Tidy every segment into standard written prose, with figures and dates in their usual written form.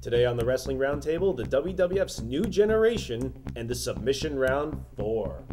Today on the Wrestling Roundtable, the WWF's New Generation and the Submission Round 4.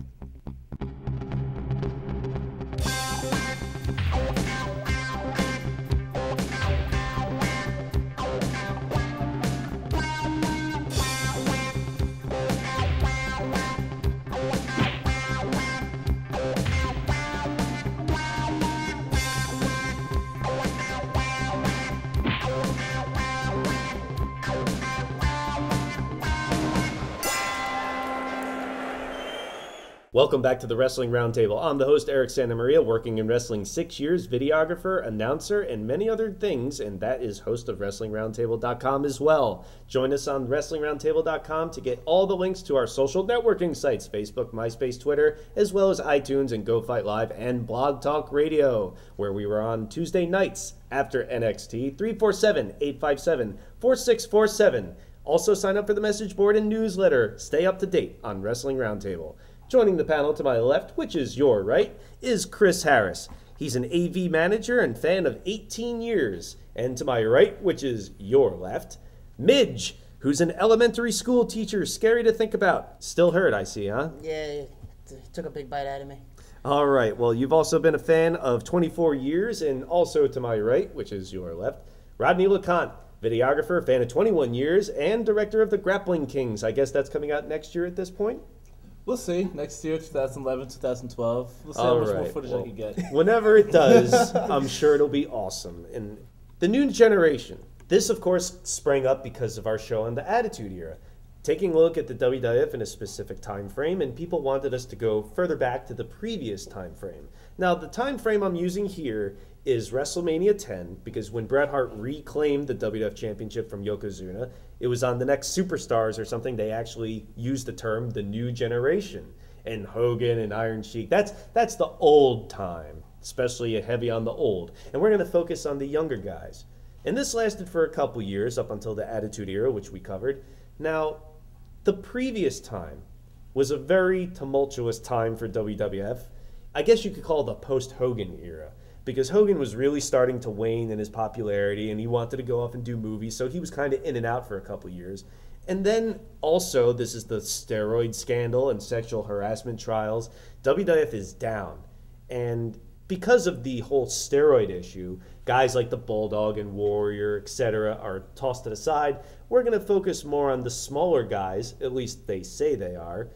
Welcome back to the Wrestling Roundtable. I'm the host, Eric Santamaria, working in wrestling 6 years, videographer, announcer, and many other things, and that is host of WrestlingRoundtable.com as well. Join us on WrestlingRoundtable.com to get all the links to our social networking sites, Facebook, MySpace, Twitter, as well as iTunes and Go Fight Live and Blog Talk Radio, where we were on Tuesday nights after NXT, 347-857-4647. Also sign up for the message board and newsletter. Stay up to date on Wrestling Roundtable. Joining the panel to my left, which is your right, is Chris Harris. He's an AV manager and fan of 18 years. And to my right, which is your left, Midge, who's an elementary school teacher. Scary to think about. Still hurt, I see, huh? Yeah, it took a big bite out of me. All right, well, you've also been a fan of 24 years, and also to my right, which is your left, Rodney LeConte, videographer, fan of 21 years, and director of the Grappling Kings. I guess that's coming out next year at this point? We'll see. Next year, 2011, 2012. We'll see how much more footage I can get. Whenever it does, I'm sure it'll be awesome. And the New Generation. This, of course, sprang up because of our show on the Attitude Era. Taking a look at the WWF in a specific time frame, and people wanted us to go further back to the previous time frame. Now, the time frame I'm using here is WrestleMania 10, because when Bret Hart reclaimed the WWF Championship from Yokozuna, it was on the next Superstars or something, they actually used the term the New Generation. And Hogan and Iron Sheik, that's the old time, especially heavy on the old. And we're going to focus on the younger guys. And this lasted for a couple years, up until the Attitude Era, which we covered. Now, the previous time was a very tumultuous time for WWF. I guess you could call it the post-Hogan era, because Hogan was really starting to wane in his popularity, and he wanted to go off and do movies, so he was kind of in and out for a couple years. And then also, this is the steroid scandal and sexual harassment trials. WWF is down. And because of the whole steroid issue, guys like the Bulldog and Warrior, etc., are tossed to the side. We're going to focus more on the smaller guys, at least they say they are,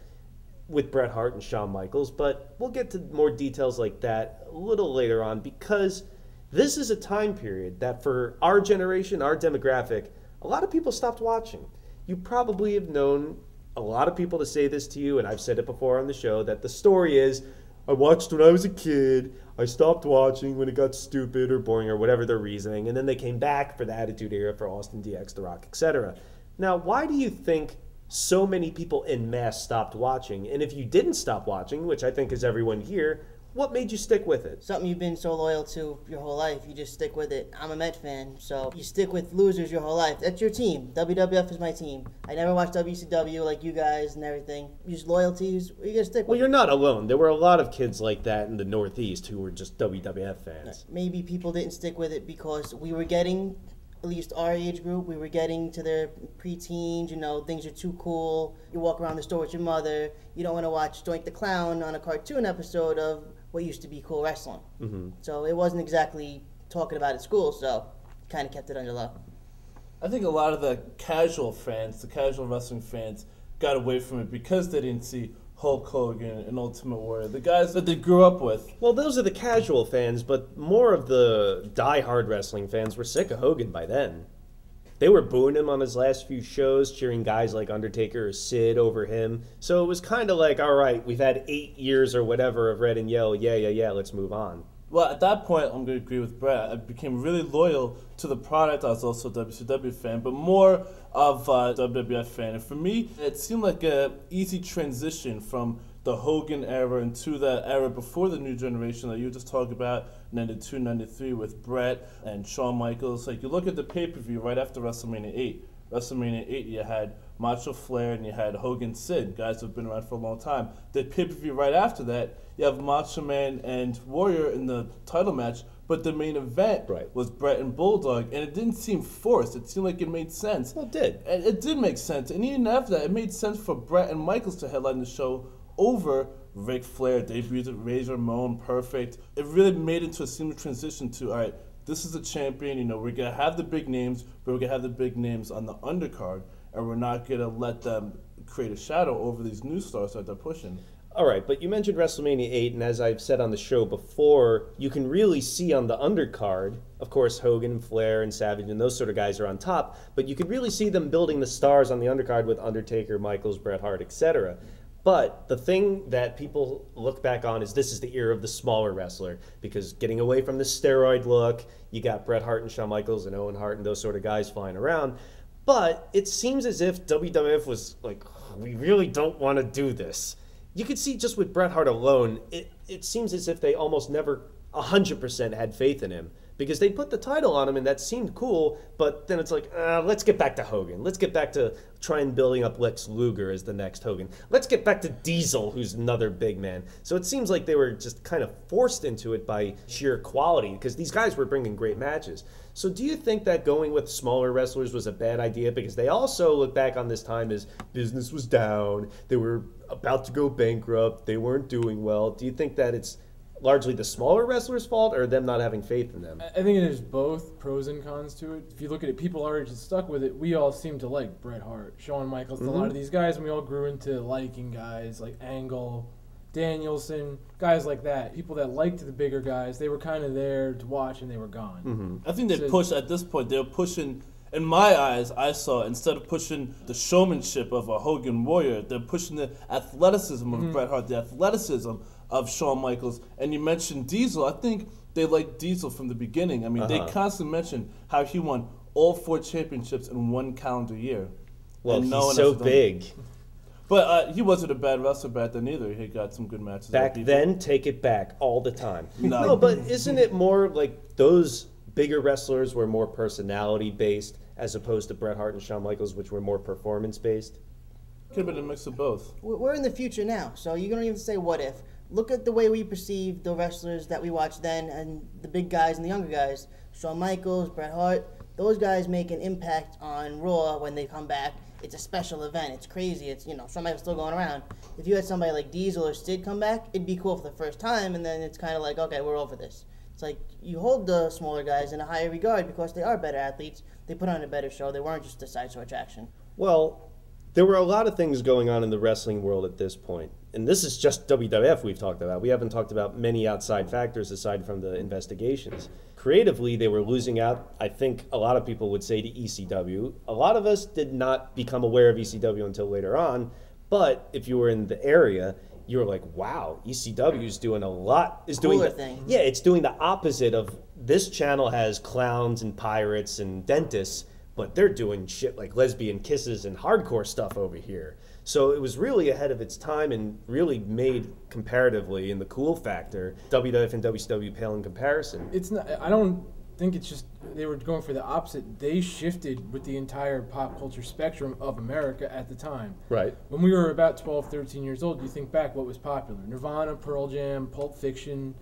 with Bret Hart and Shawn Michaels, but we'll get to more details like that a little later on, because this is a time period that for our generation, our demographic, a lot of people stopped watching. You probably have known a lot of people to say this to you, and I've said it before on the show, that the story is, I watched when I was a kid, I stopped watching when it got stupid or boring or whatever their reasoning, and then they came back for the Attitude Era, for Austin DX, The Rock, etc. Now, why do you think so many people en masse stopped watching? And if you didn't stop watching, which I think is everyone here, what made you stick with it? Something you've been so loyal to your whole life, you just stick with it. I'm a Met fan, so you stick with losers your whole life. That's your team. WWF is my team. I never watched WCW like you guys and everything. Use loyalties, you gotta stick with. Well, you're not alone. There were a lot of kids like that in the Northeast who were just WWF fans. Maybe people didn't stick with it because we were getting, at least our age group, we were getting to their preteens, you know, things are too cool. You walk around the store with your mother, you don't want to watch Doink the Clown on a cartoon episode of what used to be cool wrestling. Mm-hmm. So it wasn't exactly talking about at school, so kind of kept it under lock. I think a lot of the casual fans, the casual wrestling fans, got away from it because they didn't see Hulk Hogan and Ultimate Warrior, the guys that they grew up with. Well, those are the casual fans, but more of the die-hard wrestling fans were sick of Hogan by then. They were booing him on his last few shows, cheering guys like Undertaker or Sid over him. So it was kind of like, all right, we've had 8 years or whatever of red and yellow. Yeah, let's move on. Well, at that point, I'm going to agree with Bret. I became really loyal to the product. I was also a WCW fan, but more of a WWF fan. And for me, it seemed like an easy transition from the Hogan era into that era before the New Generation that you just talked about, 92, 93 with Bret and Shawn Michaels. Like, you look at the pay-per-view right after WrestleMania 8. WrestleMania 8, you had Macho Flair and you had Hogan Sid, guys who have been around for a long time. The pay-per-view right after that, you have Macho Man and Warrior in the title match, but the main event was Bret and Bulldog, and it didn't seem forced. It seemed like it made sense. Well, it did. And it did make sense. And even after that, it made sense for Bret and Michaels to headline the show over Ric Flair, debuted at Razor Ramon, perfect. It really made it into a seamless transition to, all right, this is a champion, you know, we're going to have the big names, but we're going to have the big names on the undercard, and we're not going to let them create a shadow over these new stars that they're pushing. All right, but you mentioned WrestleMania 8, and as I've said on the show before, you can really see on the undercard, of course, Hogan and Flair and Savage and those sort of guys are on top, but you could really see them building the stars on the undercard with Undertaker, Michaels, Bret Hart, etc. But the thing that people look back on is this is the era of the smaller wrestler, because getting away from the steroid look, you got Bret Hart and Shawn Michaels and Owen Hart and those sort of guys flying around. But it seems as if WWF was like, we really don't want to do this. You could see just with Bret Hart alone, it seems as if they almost never 100% had faith in him, because they put the title on him and that seemed cool, but then it's like, let's get back to Hogan. Let's get back to trying building up Lex Luger as the next Hogan. Let's get back to Diesel, who's another big man. So it seems like they were just kind of forced into it by sheer quality, because these guys were bringing great matches. So do you think that going with smaller wrestlers was a bad idea? Because they also look back on this time as business was down, they were about to go bankrupt, they weren't doing well. Do you think that it's largely the smaller wrestlers' fault, or them not having faith in them? I think there's both pros and cons to it. If you look at it, people are just stuck with it. We all seem to like Bret Hart, Shawn Michaels, a lot of these guys, and we all grew into liking guys like Angle, Danielson, guys like that. People that liked the bigger guys, they were kind of there to watch, and they were gone. I think they pushed, at this point, they were pushing, in my eyes, I saw, instead of pushing the showmanship of a Hogan Warrior, they're pushing the athleticism of Bret Hart, the athleticism of Shawn Michaels. And you mentioned Diesel. I think they liked Diesel from the beginning. I mean, they constantly mentioned how he won all 4 championships in 1 calendar year. Well, he's so big. But he wasn't a bad wrestler back then either. He got some good matches. Back then, take it back all the time. No, but isn't it more like those bigger wrestlers were more personality-based as opposed to Bret Hart and Shawn Michaels, which were more performance-based? Could have been a mix of both. We're in the future now, so you don't even say what if. Look at the way we perceive the wrestlers that we watched then, and the big guys and the younger guys. Shawn Michaels, Bret Hart, those guys make an impact on Raw when they come back. It's a special event. It's crazy. It's, you know, Shawn Michaels still going around. If you had somebody like Diesel or Sid come back, it'd be cool for the first time, and then it's kind of like, okay, we're over this. It's like you hold the smaller guys in a higher regard because they are better athletes. They put on a better show. They weren't just a sideshow attraction. Well, there were a lot of things going on in the wrestling world at this point. And this is just WWF we've talked about. We haven't talked about many outside factors aside from the investigations. Creatively, they were losing out, I think a lot of people would say, to ECW. A lot of us did not become aware of ECW until later on. But if you were in the area, you were like, wow, ECW is doing a lot. Is doing the thing. Yeah, it's doing the opposite of this channel has clowns and pirates and dentists, but they're doing shit like lesbian kisses and hardcore stuff over here. So it was really ahead of its time and really made comparatively in the cool factor WWF and WCW pale in comparison. It's not. I don't think it's just they were going for the opposite. They shifted with the entire pop culture spectrum of America at the time. Right. When we were about 12, 13 years old, you think back what was popular: Nirvana, Pearl Jam, Pulp Fiction,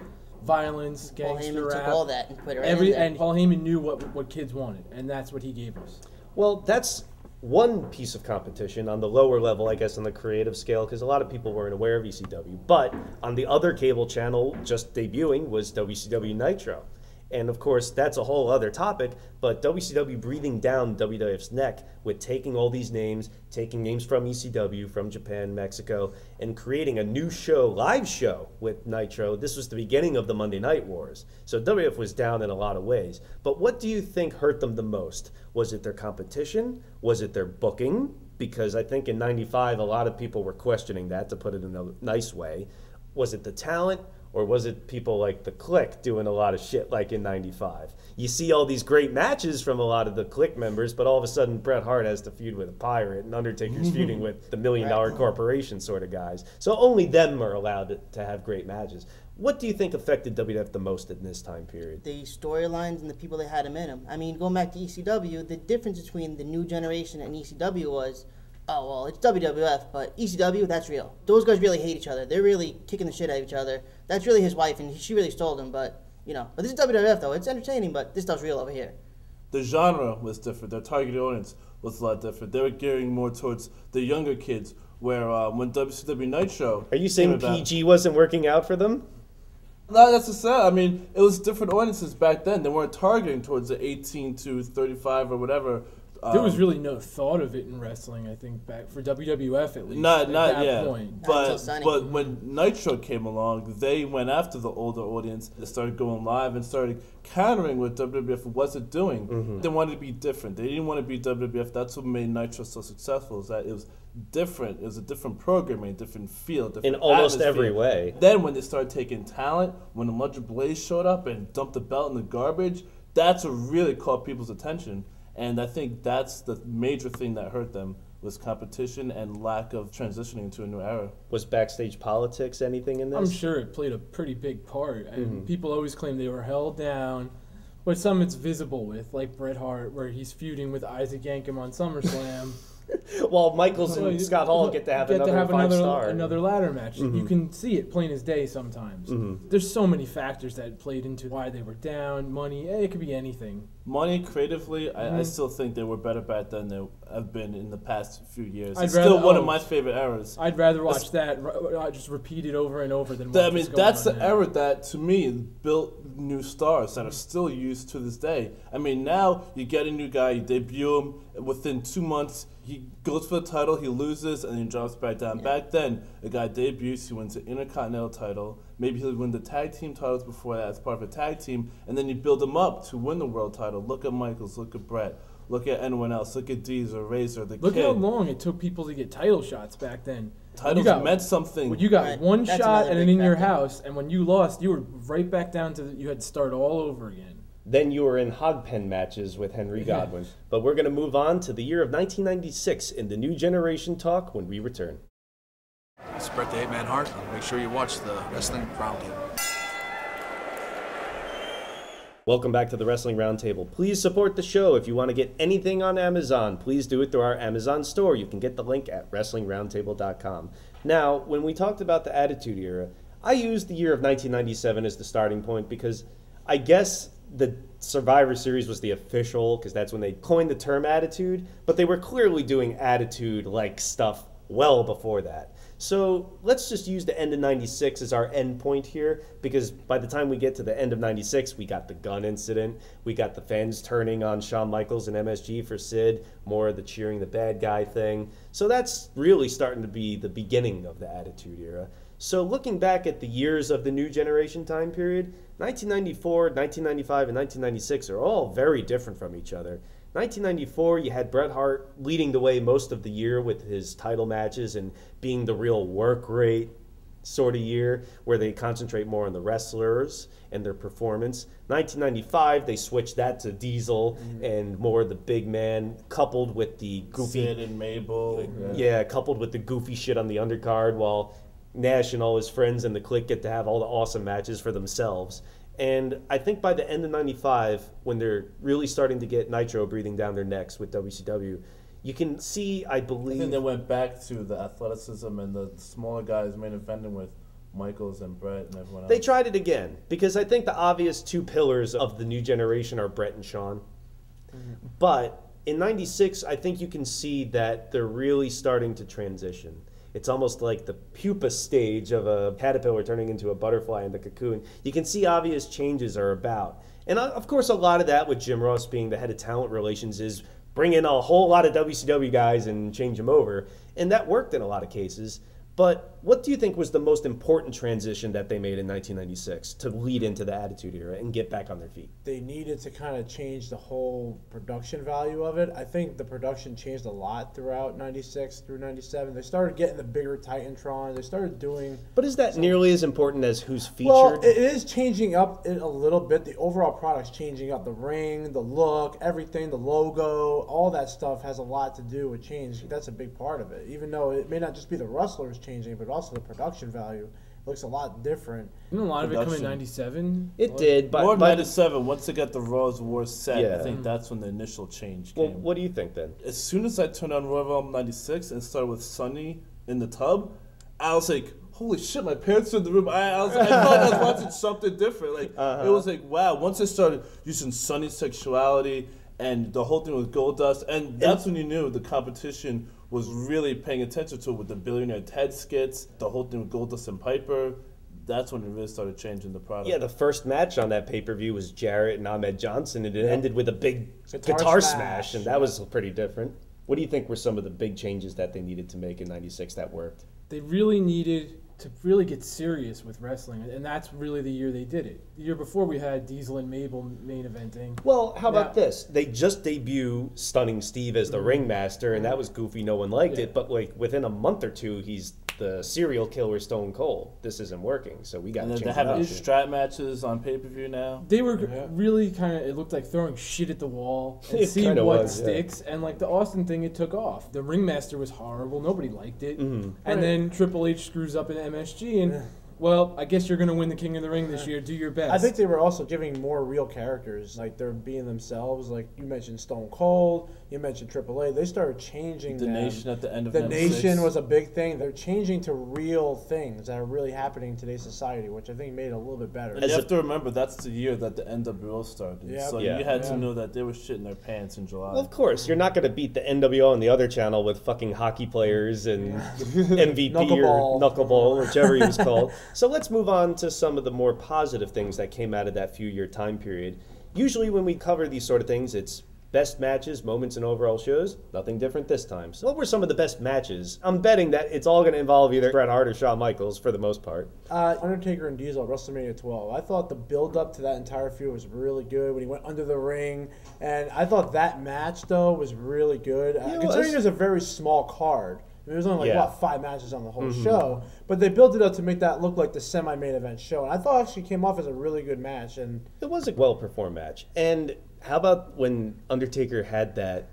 violence, gangster rap. Paul Heyman took all that and put it right in there. And Paul Heyman knew what kids wanted, and that's what he gave us. Well, that's one piece of competition on the lower level, I guess, on the creative scale, because a lot of people weren't aware of ECW. But on the other cable channel just debuting was WCW Nitro. And of course, that's a whole other topic, but WCW breathing down WWF's neck with taking all these names, taking names from ECW, from Japan, Mexico, and creating a new show, live show with Nitro. This was the beginning of the Monday Night Wars. So WWF was down in a lot of ways. But what do you think hurt them the most? Was it their competition? Was it their booking? Because I think in '95, a lot of people were questioning that, to put it in a nice way. Was it the talent? Or was it people like the Clique doing a lot of shit like in '95? You see all these great matches from a lot of the Clique members, but all of a sudden Bret Hart has to feud with a pirate and Undertaker's feuding with the $1 Million Corporation sort of guys. So only them are allowed to have great matches. What do you think affected WWF the most in this time period? The storylines and the people that had them in them. I mean, going back to ECW, the difference between the New Generation and ECW was Oh, well, it's WWF, but ECW, that's real. Those guys really hate each other. They're really kicking the shit out of each other. That's really his wife, and she really stole him, but, you know. But this is WWF, though. It's entertaining, but this stuff's real over here. The genre was different. Their target audience was a lot different. They were gearing more towards the younger kids, where when WCW Nitro... Are you saying PG wasn't working out for them? No, that's just sad. I mean, it was different audiences back then. They weren't targeting towards the 18 to 35 or whatever. There was really no thought of it in wrestling, I think, back for WWF at least. Not at that yet. point. But when Nitro came along, they went after the older audience. They started going live and started countering what WWF wasn't doing. Mm-hmm. They wanted to be different. They didn't want to be WWF. That's what made Nitro so successful, is that it was different. It was a different programming, a different feel, different in almost atmosphere. every way. Then when they started taking talent, when Electra Blaze showed up and dumped the belt in the garbage, that's what really caught people's attention. And I think that's the major thing that hurt them, was competition and lack of transitioning into a new era. Was backstage politics anything in this? I'm sure it played a pretty big part. And people always claim they were held down, but some it's visible with, like Bret Hart, where he's feuding with Isaac Yankem on SummerSlam. Well, Michaels and Scott Hall get to have another 5-star. Another ladder match. You can see it plain as day sometimes. There's so many factors that played into why they were down, money, it could be anything. Money, creatively, I still think they were better back then than they have been in the past few years. It's still one of my favorite eras. I'd rather watch that just repeated over and over than watch I mean, that's the now. era that, to me, built new stars that are still used to this day. I mean, now you get a new guy, you debut him, within 2 months, he goes for the title, he loses, and then he drops back down. Yeah. Back then, a guy debuts, he wins the Intercontinental title, maybe he'll win the tag team titles before that as part of a tag team, and then you build him up to win the world title. Look at Michaels, look at Bret, look at anyone else, look at Diesel, Razor, the Look Kid. how long it took people to get title shots back then. Titles meant something. Well, you got one shot and in your house, and when you lost, you were right back down to you had to start all over again. Then you were in hog pen matches with Henry Godwin. But we're going to move on to the year of 1996 in the New Generation talk when we return. It's Bret the Hitman Hart. Make sure you watch the Wrestling Roundtable. Welcome back to the Wrestling Roundtable. Please support the show. If you want to get anything on Amazon, please do it through our Amazon store. You can get the link at WrestlingRoundtable.com. Now, when we talked about the Attitude Era, I used the year of 1997 as the starting point because I guess the Survivor Series was the official, because that's when they coined the term Attitude, but they were clearly doing Attitude-like stuff well before that. So let's just use the end of 96 as our end point here, because by the time we get to the end of 96, we got the gun incident, we got the fans turning on Shawn Michaels and MSG for Sid, more of the cheering the bad guy thing. So that's really starting to be the beginning of the Attitude Era. So looking back at the years of the New Generation time period, 1994, 1995, and 1996 are all very different from each other. 1994, you had Bret Hart leading the way most of the year with his title matches and being the real work rate sort of year where they concentrate more on the wrestlers and their performance. 1995, they switched that to Diesel and more the big man, coupled with the goofy... Sid and Mabel. Yeah, coupled with the goofy shit on the undercard, while Nash and all his friends and the Clique get to have all the awesome matches for themselves. And I think by the end of 95, when they're really starting to get Nitro breathing down their necks with WCW, you can see, I believe... I think they went back to the athleticism and the smaller guys main eventing with Michaels and Bret and everyone else. They tried it again, because I think the obvious two pillars of the New Generation are Bret and Shawn. But in 96, I think you can see that they're really starting to transition. It's almost like the pupa stage of a caterpillar turning into a butterfly in the cocoon. You can see obvious changes are about. And of course, a lot of that with Jim Ross being the head of talent relations is bring in a whole lot of WCW guys and change them over. And that worked in a lot of cases. But what do you think was the most important transition that they made in 1996 to lead into the Attitude Era and get back on their feet? They needed to kind of change the whole production value of it. I think the production changed a lot throughout 96 through 97. They started getting the bigger Titantron. They started doing... But is that nearly as important as who's featured? Well, it is changing up a little bit. The overall product's changing up. The ring, the look, everything, the logo, all that stuff has a lot to do with change. That's a big part of it. Even though it may not just be the wrestlers changing, but also the production value looks a lot different. Didn't a lot of it come in Production. '97? It did, but More by the, 97, once they got the Raw's War set, Yeah. I think that's when the initial change well, came. what do you think then? As soon as I turned on Royal Rumble 96 and started with Sonny in the tub, I was like, holy shit, my parents are in the room. I felt like I was watching something different. Like It was like, wow, once I started using Sonny's sexuality and the whole thing with Goldust, and that's when you knew the competition was really paying attention to it with the Billionaire Ted skits, the whole thing with Goldust and Piper. That's when it really started changing the product. Yeah, the first match on that pay-per-view was Jarrett and Ahmed Johnson, and it ended with a big Guitar guitar smash, smash, and that was pretty different. What do you think were some of the big changes that they needed to make in '96 that worked? They really needed to really get serious with wrestling, and that's really the year they did it. The year before, we had Diesel and Mabel main eventing. Well, how about Yeah. this? They just debut Stunning Steve as the ringmaster, and that was goofy. No one liked it, but like within a month or two, he's the serial killer Stone Cold. This isn't working, so we got And to then change they it have up. strat matches on pay-per-view now. They were really kind of, it looked like throwing shit at the wall and It see kinda what was, yeah. sticks. And like the Austin thing, it took off. The ringmaster was horrible. Nobody liked it. Mm-hmm. And then Triple H screws up in MSG and, well, I guess you're going to win the King of the Ring this year. Do your best. I think they were also giving more real characters, like they're being themselves. Like you mentioned Stone Cold, you mentioned Triple H. They started changing The them. Nation at the end of The 96. Nation was a big thing. They're changing to real things that are really happening in today's society, which I think made it a little bit better. And you have to remember, that's the year that the NWO started. Yep. So Yeah. you had to know that they were shitting their pants in July. Well, of course, you're not going to beat the NWO on the other channel with fucking hockey players and MVP or Knuckleball. Knuckleball, whichever he was called. So let's move on to some of the more positive things that came out of that few-year time period. Usually when we cover these sort of things, it's best matches, moments, and overall shows. Nothing different this time. So what were some of the best matches? I'm betting that it's all going to involve either Bret Hart or Shawn Michaels for the most part. Undertaker and Diesel at WrestleMania 12. I thought the build-up to that entire feud was really good when he went under the ring. And I thought that match, though, was really good. Considering it was a very small card. There was only, Yeah. 5 matches on the whole show. But they built it up to make that look like the semi-main event show. And I thought it actually came off as a really good match. And It was a well-performed match. And how about when Undertaker had that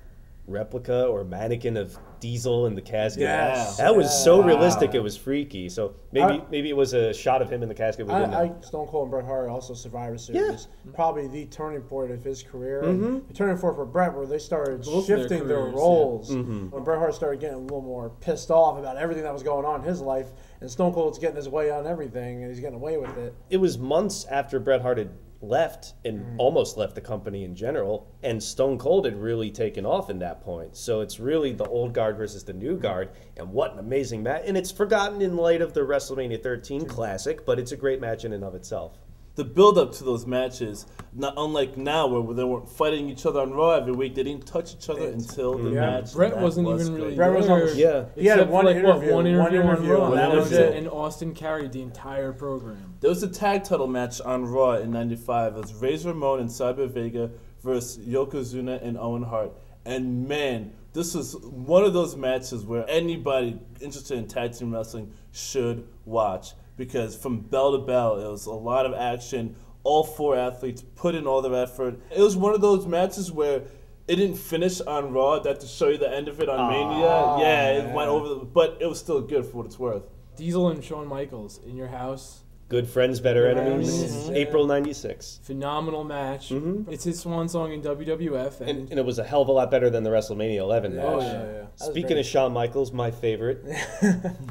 replica or mannequin of Diesel in the casket? Yes. That was so Wow. realistic, it was freaky. So maybe it was a shot of him in the casket. We didn't know. Stone Cold and Bret Hart also Survivor Series. Probably the turning point of his career. And the turning point for Bret, where they started Both their shifting their careers, roles. When Bret Hart started getting a little more pissed off about everything that was going on in his life, and Stone Cold's getting his way on everything, and he's getting away with it. It was months after Bret Hart had left and almost left the company in general, and Stone Cold had really taken off in that point. So it's really the old guard versus the new guard, and what an amazing match. And it's forgotten in light of the WrestleMania 13 classic, but it's a great match in and of itself. The build-up to those matches, not unlike now where they weren't fighting each other on Raw every week, they didn't touch each other until the match. Brett That wasn't was even really great. Brett was on there. the Yeah. He had Except one for, interview, one interview on Raw, and that was that's it. it. And Austin carried the entire program. There was a tag title match on Raw in '95. It was Razor Ramon and Cyber Vega versus Yokozuna and Owen Hart. And man, this was one of those matches where anybody interested in tag team wrestling should watch, because from bell to bell, it was a lot of action. All 4 athletes put in all their effort. It was one of those matches where it didn't finish on Raw. That to show you the end of it on Mania. Yeah, it went over, but it was still good for what it's worth. Diesel and Shawn Michaels in your house. Good friends, better enemies. enemies, yeah. April '96. Phenomenal match. It's his swan song in WWF. And it was a hell of a lot better than the WrestleMania 11 match. Oh, yeah. That was Speaking great. of Shawn Michaels, my favorite.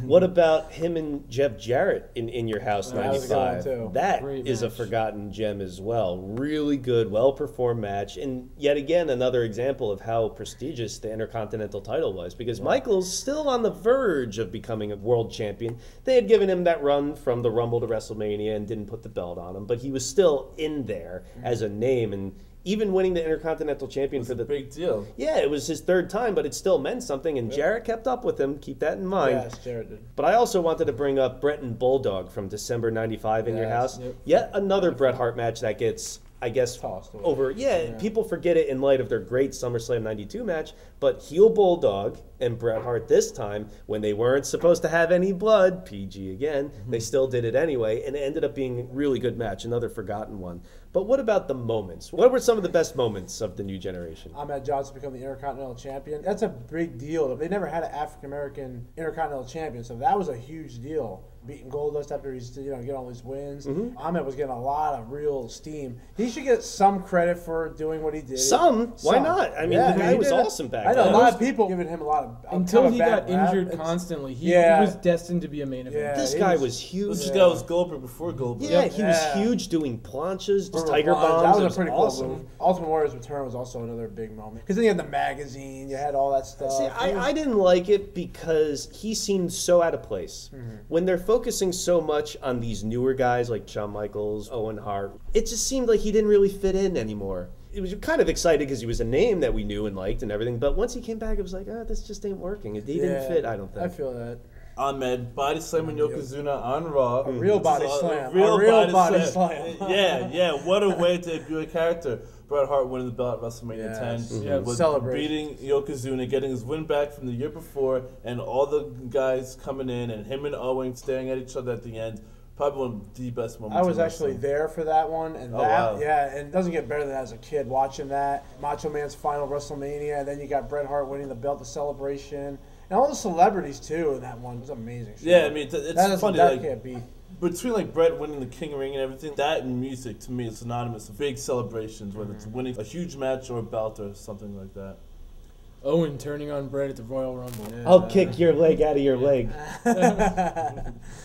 What about him and Jeff Jarrett in Your House That was a good one, 95? too. That Great is a match. forgotten gem as well. Really good, well-performed match. And yet again, another example of how prestigious the Intercontinental title was, because Michaels still on the verge of becoming a world champion. They had given him that run from the Rumble to WrestleMania and didn't put the belt on him, but he was still in there as a name, and even winning the Intercontinental Champion for the Big deal. yeah, it was his third time, but it still meant something, and Jarrett kept up with him. Keep that in mind. Yes, Jared did. But I also wanted to bring up Bret and Bulldog from December '95 in Your Yes, House. yep. Yet another Bret Hart match that gets, I guess, Tossed away. over. Yeah, people forget it in light of their great SummerSlam '92 match, but heel Bulldog And Bret Hart this time, when they weren't supposed to have any blood, PG again, they still did it anyway, and it ended up being a really good match, another forgotten one. But what about the moments? What were some of the best moments of the New Generation? Ahmed Johnson become the Intercontinental Champion. That's a big deal. They never had an African-American Intercontinental Champion, so that was a huge deal. Beating Goldust after he's getting all these wins. Ahmed was getting a lot of real steam. He should get some credit for doing what he did. Why not? I mean, the guy was awesome back then. I know a lot of people giving him a lot of until he got injured constantly. He was destined to be a main event. Yeah, this guy was huge. This guy was Goldberg before Goldberg. Yeah, he was huge doing planches, just tiger bombs. That was a pretty cool move. Ultimate Warrior's return was also another big moment. Because then you had the magazine, you had all that stuff. See, I didn't like it because he seemed so out of place. When they're focusing so much on these newer guys like Shawn Michaels, Owen Hart, it just seemed like he didn't really fit in anymore. It was kind of excited because he was a name that we knew and liked and everything, but once he came back, it was like, this just ain't working. He didn't fit, I don't think. I feel that. Ahmed body slamming Yokozuna on Raw. A real body slam. A real body slam. Yeah. What a way to debut a character. Bret Hart winning the belt at WrestleMania 10. With beating Yokozuna, getting his win back from the year before, and all the guys coming in, and him and Owen staring at each other at the end. Probably one of the best moments. I was actually there for that one, and and it doesn't get better than as a kid watching that. Macho Man's final WrestleMania, and then you got Bret Hart winning the belt, the celebration. And all the celebrities, too, in that one. It was amazing. Yeah, I mean, it's funny. That can't be. Between, like, Bret winning the King Ring and everything, that and music, to me, is synonymous with big celebrations, whether it's winning a huge match or a belt or something like that. Owen turning on Bret at the Royal Rumble. Yeah. I'll kick your leg out of your leg.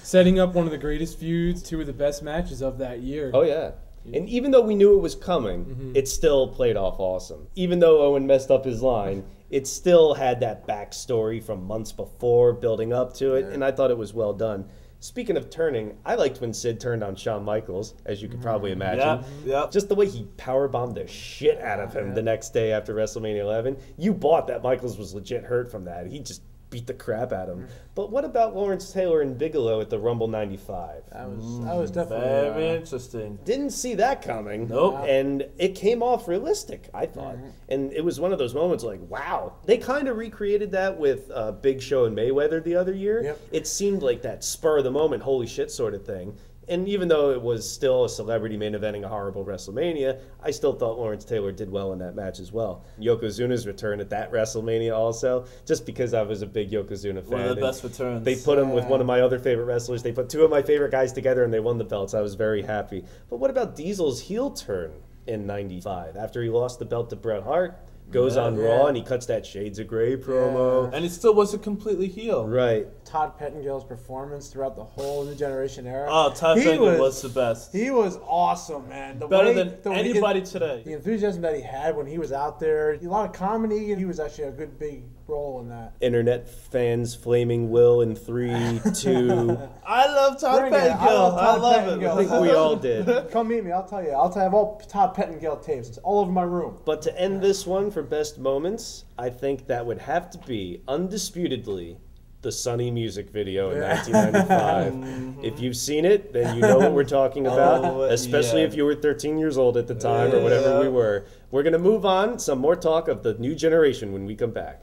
Setting up one of the greatest feuds, two of the best matches of that year. Oh, yeah. And even though we knew it was coming, it still played off awesome. Even though Owen messed up his line, it still had that backstory from months before building up to it, and I thought it was well done. Speaking of turning, I liked when Sid turned on Shawn Michaels, as you could probably imagine. Yep. Just the way he powerbombed the shit out of him the next day after WrestleMania 11. You bought that Michaels was legit hurt from that. He just beat the crap out of him. But what about Lawrence Taylor and Bigelow at the Rumble 95? That was definitely very interesting. Didn't see that coming. Nope. And it came off realistic, I thought. And it was one of those moments like, wow. They kind of recreated that with Big Show and Mayweather the other year. Yep. It seemed like that spur of the moment, holy shit sort of thing. And even though it was still a celebrity main eventing a horrible WrestleMania, I still thought Lawrence Taylor did well in that match as well. Yokozuna's return at that WrestleMania also, just because I was a big Yokozuna fan. One of the best returns. They put him with one of my other favorite wrestlers. They put two of my favorite guys together and they won the belts. I was very happy. But what about Diesel's heel turn in 95? After he lost the belt to Bret Hart, goes on Raw and he cuts that Shades of Grey promo. And he still wasn't completely heel. Right. Todd Pettingill's performance throughout the whole New Generation era. Oh, Todd Pettingill was the best. He was awesome, man. Better than anybody today. The enthusiasm that he had when he was out there, a lot of comedy, and he was actually a good big role in that. Internet fans flaming Will in 3, 2. I love Todd Pettingill. I love him. I think we all did. Come meet me. I'll tell you. I have all Todd Pettingill tapes. It's all over my room. But to end this one for best moments, I think that would have to be, undisputedly, the Sunny music video in 1995. If you've seen it, then you know what we're talking about, especially if you were 13 years old at the time or whatever we were. We're going to move on. Some more talk of the New Generation when we come back.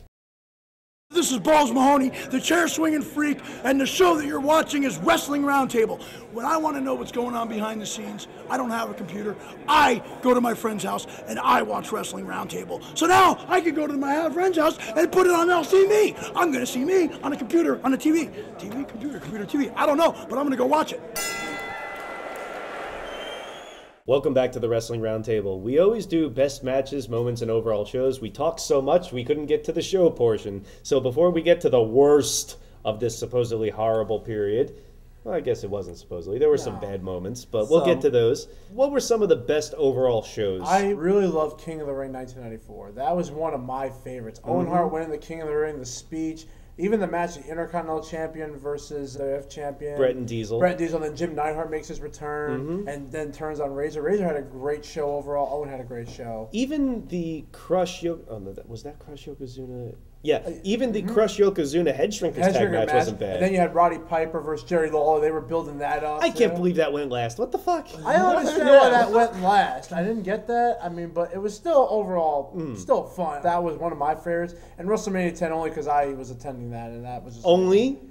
This is Balls Mahoney, the chair swinging freak, and the show that you're watching is Wrestling Roundtable. When I want to know what's going on behind the scenes, I don't have a computer. I go to my friend's house and I watch Wrestling Roundtable. So now I can go to my friend's house and put it on LCD. I'm going to see me on a computer, on a TV. TV, computer, TV. I don't know, but I'm going to go watch it. Welcome back to the Wrestling Roundtable. We always do best matches, moments, and overall shows. We talked so much we couldn't get to the show portion. So before we get to the worst of this supposedly horrible period, well, I guess it wasn't supposedly. There were some bad moments, but we'll get to those. What were some of the best overall shows? I really loved King of the Ring 1994. That was one of my favorites. Owen Hart winning the King of the Ring, the speech. Even the match, the Intercontinental Champion versus the WWF Champion. Bret and Diesel. And then Jim Neidhart makes his return and then turns on Razor. Razor had a great show overall. Owen had a great show. Even the Crush was that Crush Yokozuna? Yeah, even the Crush Yokozuna Head Shrinkers tag match wasn't bad. And then you had Roddy Piper versus Jerry Lawler. They were building that up. I can't believe that went last. What the fuck? I understand why that went last. I didn't get that. I mean, but it was still overall still fun. That was one of my favorites. And WrestleMania 10 only because I was attending that, and that was just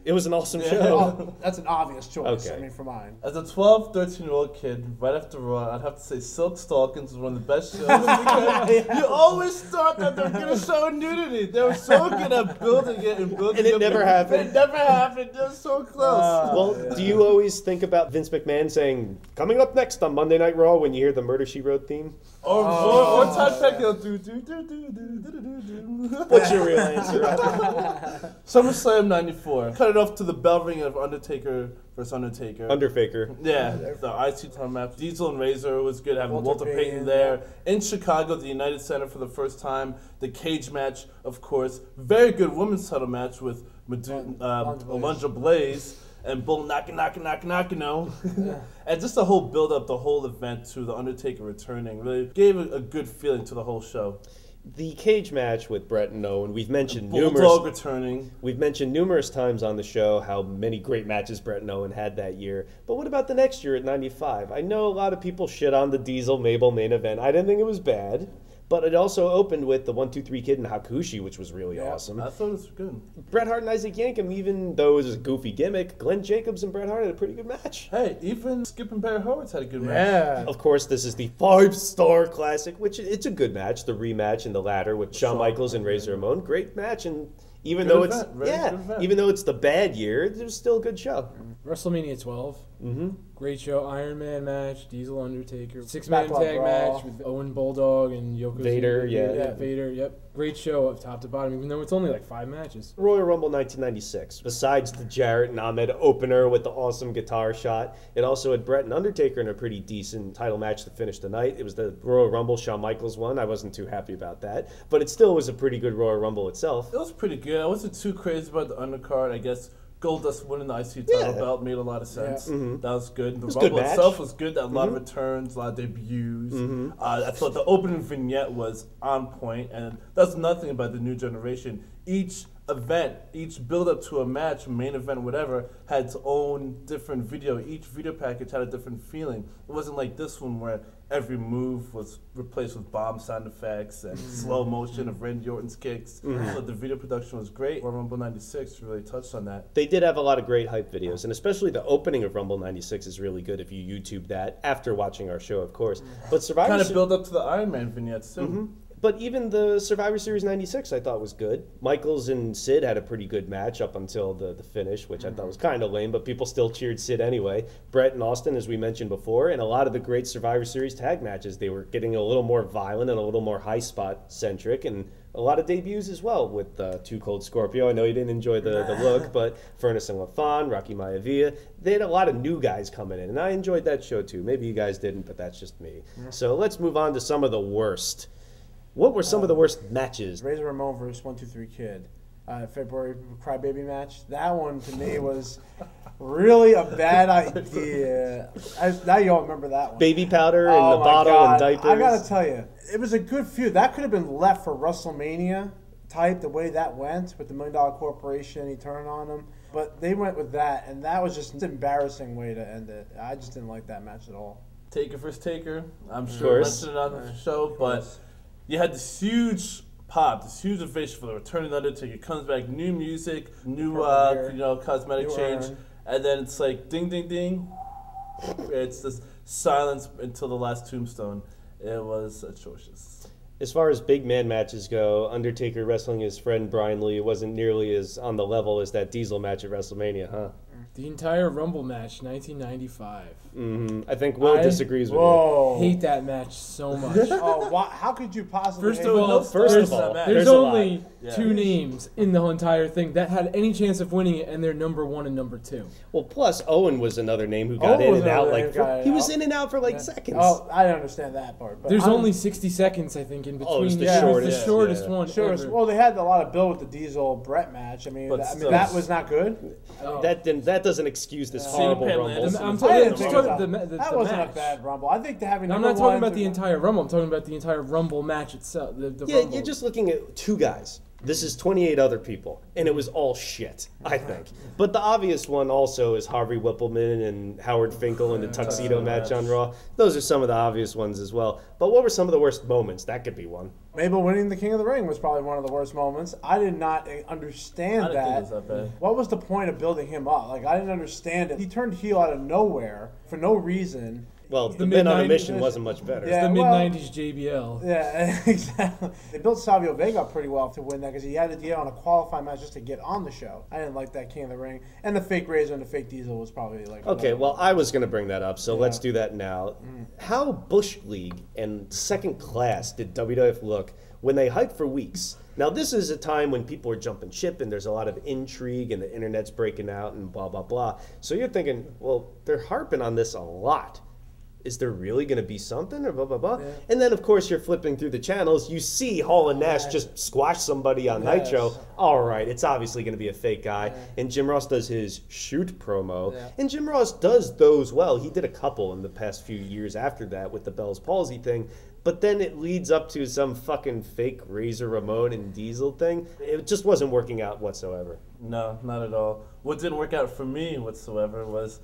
It was an awesome show. Oh, that's an obvious choice. Okay. I mean, for mine. As a 12, 13-year-old kid, right after Raw, I'd have to say Silk Stalkins was one of the best shows. Because you always thought that they were going to show nudity. They were so good at building it and building it. And it never happened. It never happened. It was so close. Well, do you always think about Vince McMahon saying, coming up next on Monday Night Raw when you hear the Murder, She Wrote theme? Or Todd Pettengill. What's your real answer? SummerSlam 94. Cut it off to the bell ring of Undertaker versus Undertaker. Underfaker. Yeah, the IC title match. Diesel and Razor was good having Walter Payton Payton there. In Chicago, the United Center for the first time. The cage match, of course. Very good women's title match with Alundra Blaze. And Bull knocking. And just the whole build-up, the whole event to The Undertaker returning really gave a good feeling to the whole show. The cage match with Bret and Owen, we've mentioned Bulldog returning. We've mentioned numerous times on the show how many great matches Bret and Owen had that year. But what about the next year at 95? I know a lot of people shit on the Diesel Mabel main event. I didn't think it was bad. But it also opened with the 1-2-3 Kid and Hakushi, which was really awesome. I thought it was good. Bret Hart and Isaac Yankem, even though it was a goofy gimmick, Glenn Jacobs and Bret Hart had a pretty good match. Hey, even Skip and Barry Horowitz had a good match. Yeah. Of course, this is the 5-star classic, which it's a good match. The rematch and the ladder with Shawn Michaels and Razor Ramon, great match. And even though it's even though it's the bad year, it was still a good show. WrestleMania 12. Mm-hmm. Great show. Iron Man match. Diesel Undertaker. 6-man Backlog tag Brawl. match with Owen Bulldog and Yokozuna. Vader, yeah. Vader, yep. Great show top to bottom, even though it's only like 5 matches. Royal Rumble 1996. Besides the Jarrett and Ahmed opener with the awesome guitar shot, it also had Bret and Undertaker in a pretty decent title match to finish the night. It was the Royal Rumble Shawn Michaels one. I wasn't too happy about that, but it still was a pretty good Royal Rumble itself. It was pretty good. I wasn't too crazy about the undercard. I guess Goldust winning the IC title belt made a lot of sense. Yeah. Mm-hmm. That was good. The Rumble itself was good. A lot of returns, a lot of debuts. I thought the opening vignette was on point, and that's nothing about the New Generation. Each event, each build-up to a match, main event, whatever, had its own different video. Each video package had a different feeling. It wasn't like this one where every move was replaced with bomb sound effects and slow motion of Randy Orton's kicks. So the video production was great. Rumble 96 really touched on that. They did have a lot of great hype videos, and especially the opening of Rumble 96 is really good if you YouTube that after watching our show, of course. But Survivor kind of build up to the Iron Man vignettes too. But even the Survivor Series 96 I thought was good. Michaels and Sid had a pretty good match up until the finish, which I thought was kind of lame, but people still cheered Sid anyway. Bret and Austin, as we mentioned before, and a lot of the great Survivor Series tag matches, they were getting a little more violent and a little more high spot centric, and a lot of debuts as well with Too Cold Scorpio. I know you didn't enjoy the look, but Furnace and LaFon, Rocky Maivia, they had a lot of new guys coming in, and I enjoyed that show too. Maybe you guys didn't, but that's just me. So let's move on to some of the worst. What were some of the worst matches? Razor Ramon versus 1-2-3 Kid. February Crybaby match. That one to me was really a bad idea. Now you all remember that one. Baby powder and the bottle and diapers. I gotta tell you, it was a good feud. That could have been left for WrestleMania type, the way that went with the $1 Million Corporation. He turned on him. But they went with that, and that was just an embarrassing way to end it. I just didn't like that match at all. Taker versus Taker. I'm sure I mentioned it on the show, but you had this huge pop, this huge ovation for the returning Undertaker. Comes back, new music, new cosmetic change, and then it's like ding, ding, ding. It's this silence until the last tombstone. It was atrocious. As far as big man matches go, Undertaker wrestling his friend Brian Lee wasn't nearly as on the level as that Diesel match at WrestleMania, huh? The entire Rumble match, 1995. I think Will disagrees with you. Hate that match so much. How could you possibly? First of all, there's only 2 names in the entire thing that had any chance of winning it, and they're number 1 and number 2. Well, plus Owen was another name who got in and out he was in and out for seconds. Oh, I don't understand that part. But there's only 60 seconds, I think, in between. Oh, it was the shortest one. Ever. Well, they had a lot of build with the Diesel Bret match. I mean, that was not good. That doesn't excuse this horrible Rumble. That wasn't a bad Rumble. I think having. I'm not talking about the entire Rumble. I'm talking about the entire Rumble match itself. You're just looking at 2 guys. This is 28 other people, and it was all shit, I think. But the obvious one also is Harvey Whippleman and Howard Finkel in the tuxedo match on Raw. Those are some of the obvious ones as well. But what were some of the worst moments? That could be one. Mabel winning the King of the Ring was probably one of the worst moments. I did not understand I didn't think it was that bad. What was the point of building him up? Like, I didn't understand it. He turned heel out of nowhere for no reason. Well, the Men on a Mission wasn't much better. Yeah, The mid-90s JBL. Yeah, exactly. They built Savio Vega up pretty well to win that because he had to get on a qualifying match just to get on the show. I didn't like that King of the Ring. And the fake Razor and the fake Diesel was probably like... Okay, well, I was going to bring that up, so let's do that now. How Bush League and second class did WWF look when they hyped for weeks? Now, this is a time when people are jumping ship and there's a lot of intrigue and the internet's breaking out and blah, blah, blah. So you're thinking, well, they're harping on this a lot. Is there really going to be something or blah, blah, blah? Yeah. And then, of course, you're flipping through the channels. You see Hall and Nash just squash somebody on Nitro. All right, it's obviously going to be a fake guy. And Jim Ross does his shoot promo. And Jim Ross does those well. He did a couple in the past few years after that with the Bell's Palsy thing. But then it leads up to some fucking fake Razor Ramon and Diesel thing. It just wasn't working out whatsoever. No, not at all. What didn't work out for me whatsoever was...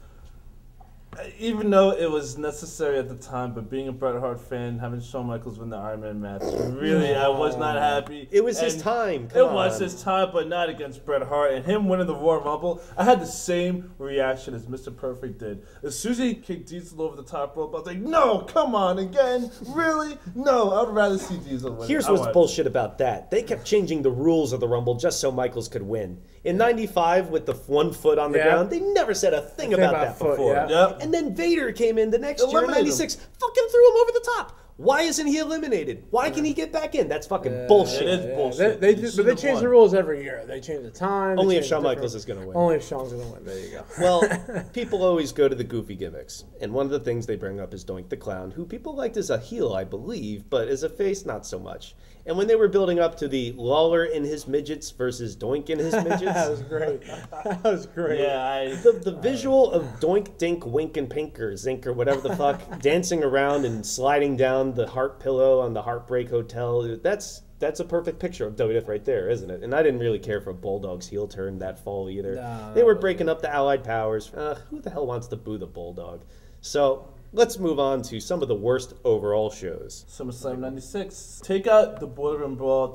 Even though it was necessary at the time, but being a Bret Hart fan, having Shawn Michaels win the Iron Man match, really, I was not happy. It was his time. It was his time, but not against Bret Hart. And him winning the Royal Rumble, I had the same reaction as Mr. Perfect did. As soon as he kicked Diesel over the top rope, I was like, no, come on, again? Really? No, I would rather see Diesel win. Here's what's bullshit about that. They kept changing the rules of the Rumble just so Michaels could win. In 95, with the 1 foot on the ground, they never said a thing about that before. And then Vader came in the next year in 96, fucking threw him over the top. Why isn't he eliminated? Why can he get back in? That's fucking bullshit. It is bullshit. But they change the rules every year. They change the time. Only if Shawn Michaels is going to win. Only if Shawn's going to win. There you go. Well, people always go to the goofy gimmicks. And one of the things they bring up is Doink the Clown, who people liked as a heel, I believe, but as a face, not so much. And when they were building up to the Lawler in his midgets versus Doink in his midgets. That was great. That was great. Yeah, the visual of Doink, Dink, Wink, and Pink or Zink or whatever the fuck, dancing around and sliding down the heart pillow on the Heartbreak Hotel, that's a perfect picture of WWF right there, isn't it? And I didn't really care for Bulldog's heel turn that fall either. No, they were breaking up the Allied Powers. Who the hell wants to boo the Bulldog? So... let's move on to some of the worst overall shows. SummerSlam 96. Take out the Boiler Room Brawl.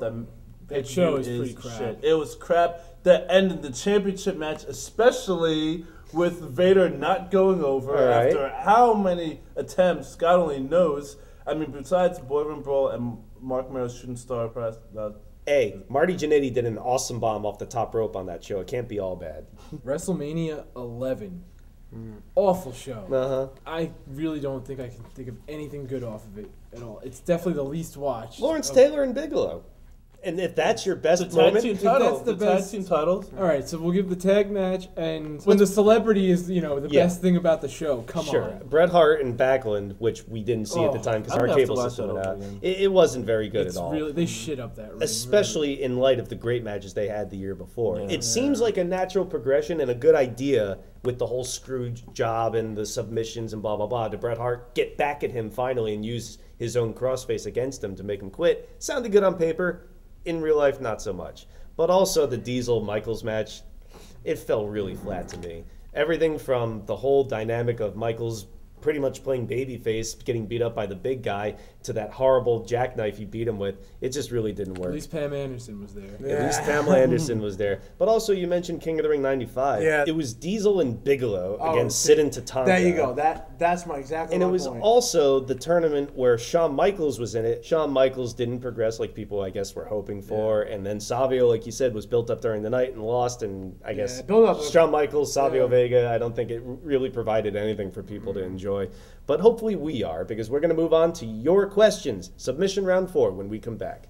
That show is pretty crap. Shit. It was crap. That ended the championship match, especially with Vader not going over after how many attempts, God only knows. I mean, besides Boiler Room Brawl and Mark Merrill's shooting star press. Marty Jannetty did an awesome bomb off the top rope on that show. It can't be all bad. WrestleMania 11. Awful show. I really don't think I can think of anything good off of it at all. It's definitely the least watched. Lawrence Taylor and Bigelow. And if that's your best moment, tag team titles. All right, so we'll give the tag match, and when the celebrity is, the best thing about the show. Come on. Bret Hart and Backlund, which we didn't see at the time because our cable system went out. It wasn't very good at all. Really, they shit up that ring. Especially in light of the great matches they had the year before. Yeah. It seems like a natural progression and a good idea with the whole Scrooge job and the submissions and blah, blah, blah. To Bret Hart get back at him finally and use his own crossface against him to make him quit. Sounded good on paper. In real life, not so much. But also the Diesel-Michaels match, it fell really flat to me. Everything from the whole dynamic of Michaels pretty much playing babyface, getting beat up by the big guy, to that horrible jackknife he beat him with, it just really didn't work. At least Pam Anderson was there. Yeah. At least Pamela Anderson was there. But also, you mentioned King of the Ring 95. Yeah. It was Diesel and Bigelow against Sid and Tatanka. There you go. That's my exactly And it was point. Also the tournament where Shawn Michaels was in it. Shawn Michaels didn't progress like people, I guess, were hoping for. Yeah. And then Savio, like you said, was built up during the night and lost. And I guess Shawn Michaels, Savio Vega, I don't think it really provided anything for people to enjoy. But hopefully we are, because we're going to move on to your questions. Submission round 4 when we come back.